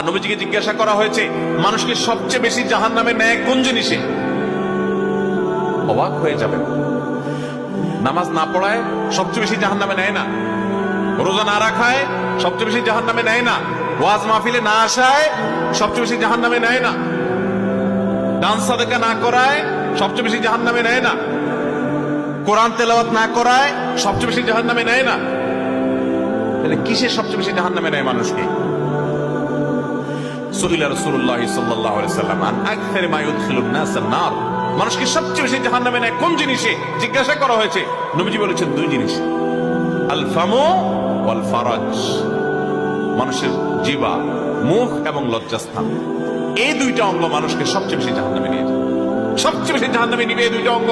নবীজিকে জিজ্ঞাসা করা হয়েছে মানুষকে সবচেয়ে বেশি জাহান্নামে নেয় কোন জিনিসে? অবাক হয়ে যাবেন। নামাজ না পড়ায় সবচেয়ে বেশি জাহান্নামে নেয় না, রোজা না রাখায় সবচেয়ে বেশি জাহান্নামে নেয় না, ওয়াজ মাহফিলে না আসায় সবচেয়ে বেশি জাহান্নামে নেয় না, দান সাদেকা না করায় সবচেয়ে বেশি জাহান্নামে নেয় না, কোরআন তেলাওয়াত না করায় সবচেয়ে বেশি জাহান্নামে নেয় না। তাহলে কিসে সবচেয়ে বেশি জাহান্নামে নেয় মানুষকে? সুইলা রাসূলুল্লাহ সাল্লাল্লাহু আলাইহি ওয়াসাল্লাম আন আকসার মা ইউদখিলুন নাস আন-নার, মানুষকে সবচেয়ে বেশি জাহান্নামে নেয় কোন জিনিসে জিজ্ঞাসা করা হয়েছে। নবীজি বলেছেন দুই জিনিস, আল ফামু ওয়াল ফারাজ, মানুষের জিহ্বা, মুখ এবং লজ্জাস্থান, এই দুইটা অঙ্গ মানুষকে সবচেয়ে বেশি জাহান্নামে নিয়ে যায়। সবচেয়ে বেশি জাহান্নামে নিবে এই দুইটা অঙ্গ।